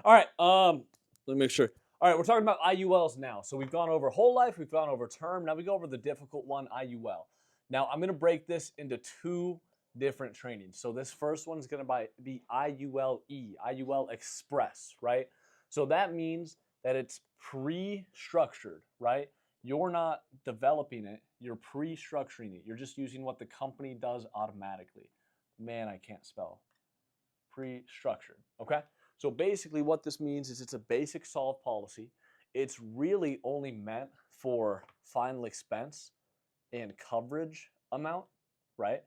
All right, let me make sure. All right, we're talking about IULs now. So we've gone over whole life, we've gone over term. Now we go over the difficult one, IUL. Now I'm going to break this into two different trainings. So this first one is going to be IULE, IUL Express, right? So that means that it's pre-structured, right? You're not developing it, you're pre-structuring it. You're just using what the company does automatically. Man, I can't spell. Pre-structured, okay? So basically what this means is it's a basic solve policy. It's really only meant for final expense and coverage amount, right?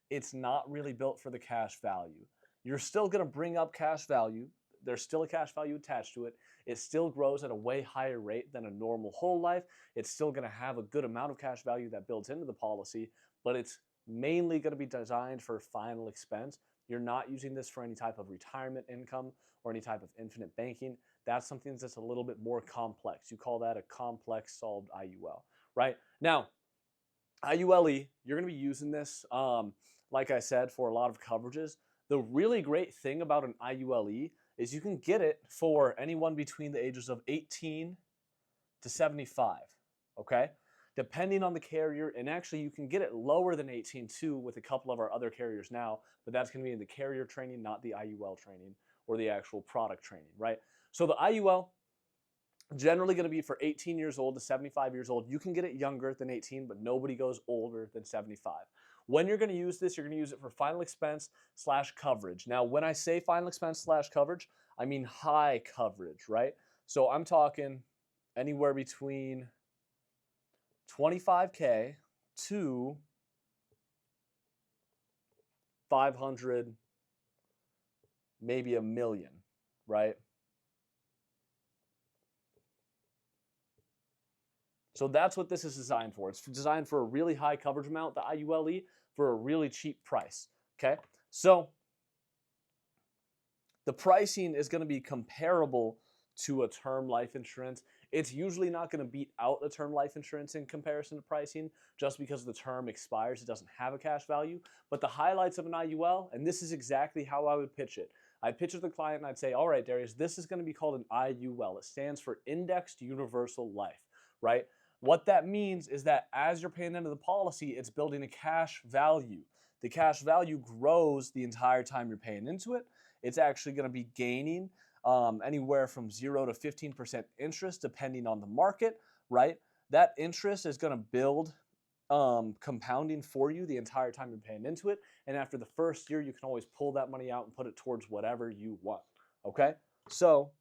It's not really built for the cash value. You're still going to bring up cash value. There's still a cash value attached to it. It still grows at a way higher rate than a normal whole life. It's still going to have a good amount of cash value that builds into the policy, but it's mainly going to be designed for final expense. You're not using this for any type of retirement income or any type of infinite banking. That's something that's a little bit more complex. You call that a complex solved IUL, right? Now, IULE, you're going to be using this, like I said, for a lot of coverages. The really great thing about an IULE is you can get it for anyone between the ages of 18 to 75, okay? Depending on the carrier, and actually you can get it lower than 18 too with a couple of our other carriers now, but that's going to be in the carrier training, not the IUL training or the actual product training, right? So the IUL, generally going to be for 18 years old to 75 years old. You can get it younger than 18, but nobody goes older than 75. When you're going to use this, you're going to use it for final expense / coverage. Now, when I say final expense / coverage, I mean high coverage, right? So I'm talking anywhere between 25K to 500, maybe a million, right? So that's what this is designed for. It's designed for a really high coverage amount, the IULE, for a really cheap price, okay? So the pricing is going to be comparable to a term life insurance. It's usually not going to beat out a term life insurance in comparison to pricing just because the term expires. It doesn't have a cash value. But the highlights of an IUL, and this is exactly how I would pitch it. I'd pitch it to the client and I'd say, all right, Darius, this is going to be called an IUL. It stands for Indexed Universal Life, right? What that means is that as you're paying into the policy, it's building a cash value. The cash value grows the entire time you're paying into it. It's actually going to be gaining anywhere from 0 to 15% interest depending on the market, right? That interest is going to build compounding for you the entire time you're paying into it. And after the first year, you can always pull that money out and put it towards whatever you want, okay? So,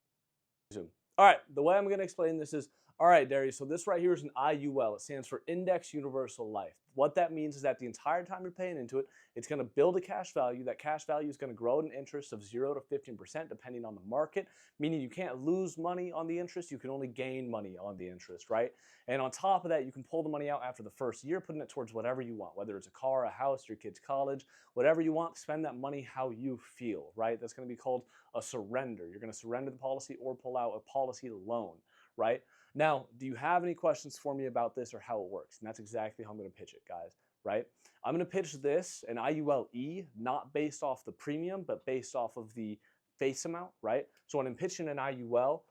all right, the way I'm going to explain this is, all right, Darius, so this right here is an IUL. It stands for Index Universal Life. What that means is that the entire time you're paying into it, it's going to build a cash value. That cash value is going to grow at an interest of 0 to 15% depending on the market, meaning you can't lose money on the interest. You can only gain money on the interest, right? And on top of that, you can pull the money out after the first year, putting it towards whatever you want, whether it's a car, a house, your kid's college, whatever you want. Spend that money how you feel, right? That's going to be called a surrender. You're going to surrender the policy or pull out a policy loan, right? Now, do you have any questions for me about this or how it works? And that's exactly how I'm going to pitch it, guys, right? I'm going to pitch this, an IULE, not based off the premium, but based off of the face amount, right? So when I'm pitching an IULE,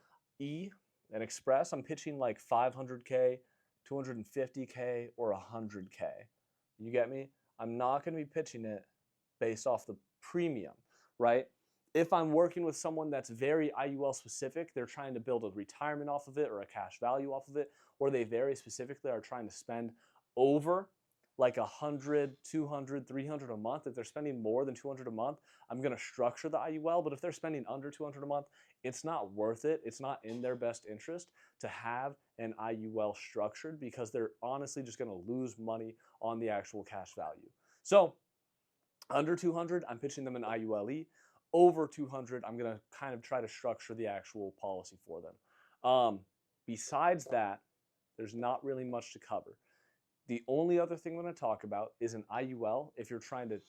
an Express, I'm pitching like 500K, 250K, or 100K. You get me? I'm not going to be pitching it based off the premium, right? If I'm working with someone that's very IUL specific, they're trying to build a retirement off of it or a cash value off of it, or they very specifically are trying to spend over like 100, 200, 300 a month. If they're spending more than 200 a month, I'm going to structure the IUL. But if they're spending under 200 a month, it's not worth it. It's not in their best interest to have an IUL structured because they're honestly just going to lose money on the actual cash value. So under 200, I'm pitching them an IULE. Over 200, I'm going to kind of try to structure the actual policy for them. Besides that, there's not really much to cover. The only other thing I'm going to talk about is an IUL if you're trying to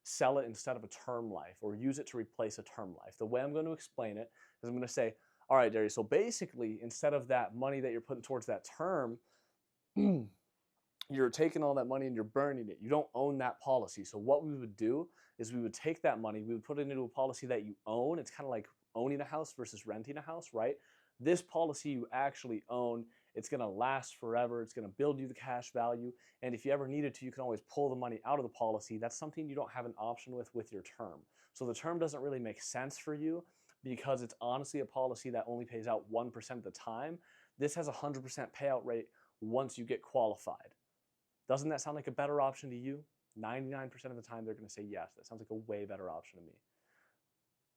sell it instead of a term life or use it to replace a term life. The way I'm going to explain it is I'm going to say, all right, Darius, so basically, instead of that money that you're putting towards that term, you're taking all that money and you're burning it. You don't own that policy. So what we would do is we would take that money, we would put it into a policy that you own. It's kind of like owning a house versus renting a house, right? This policy you actually own. It's going to last forever. It's going to build you the cash value. And if you ever needed to, you can always pull the money out of the policy. That's something you don't have an option with your term. So the term doesn't really make sense for you because it's honestly a policy that only pays out 1% of the time. This has a 100% payout rate once you get qualified. Doesn't that sound like a better option to you? 99% of the time, they're going to say yes. That sounds like a way better option to me.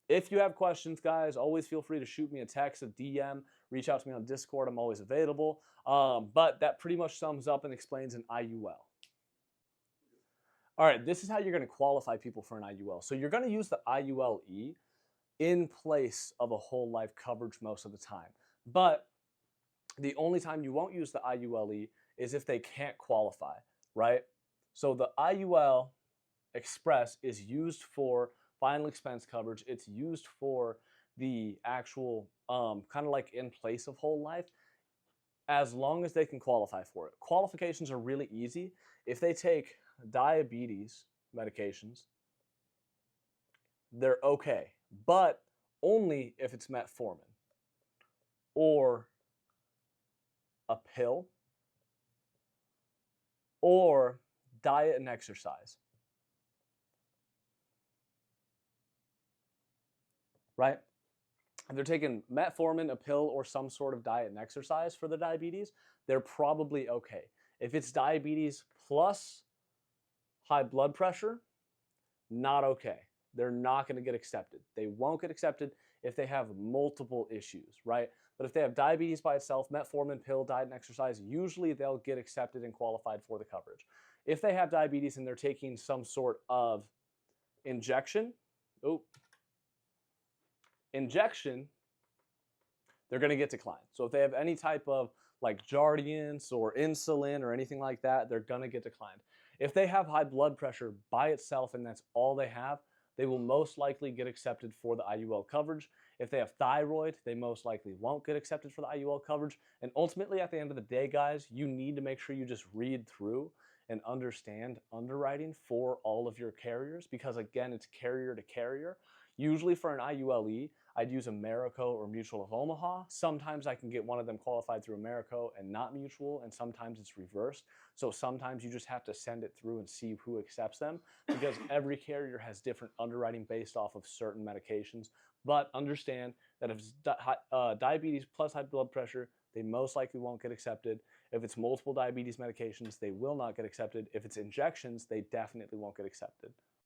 If you have questions, guys, always feel free to shoot me a text, a DM, reach out to me on Discord. I'm always available. But that pretty much sums up and explains an IUL. All right, this is how you're going to qualify people for an IUL. So you're going to use the IULE in place of a whole life coverage most of the time. But the only time you won't use the IULE is if they can't qualify, right? So the IUL Express is used for final expense coverage. It's used for the actual kind of like in place of whole life, as long as they can qualify for it. Qualifications are really easy. If they take diabetes medications, they're okay, but only if it's metformin or a pill or diet and exercise. Right? If they're taking metformin, a pill, or some sort of diet and exercise for the diabetes, they're probably okay. If it's diabetes plus high blood pressure, not okay. They're not going to get accepted. They won't get accepted if they have multiple issues, right? But if they have diabetes by itself, metformin, pill, diet, and exercise, usually they'll get accepted and qualified for the coverage. If they have diabetes and they're taking some sort of injection, they're going to get declined. So if they have any type of like Jardiance or insulin or anything like that, they're going to get declined. If they have high blood pressure by itself and that's all they have, they will most likely get accepted for the IUL coverage. If they have thyroid, they most likely won't get accepted for the IUL coverage. And ultimately, at the end of the day, guys, you need to make sure you just read through and understand underwriting for all of your carriers because, again, it's carrier to carrier. Usually for an IULE, I'd use Americo or Mutual of Omaha. Sometimes I can get one of them qualified through Americo and not Mutual, and sometimes it's reversed. So sometimes you just have to send it through and see who accepts them because every carrier has different underwriting based off of certain medications. But understand that if it's diabetes plus high blood pressure, they most likely won't get accepted. If it's multiple diabetes medications, they will not get accepted. If it's injections, they definitely won't get accepted.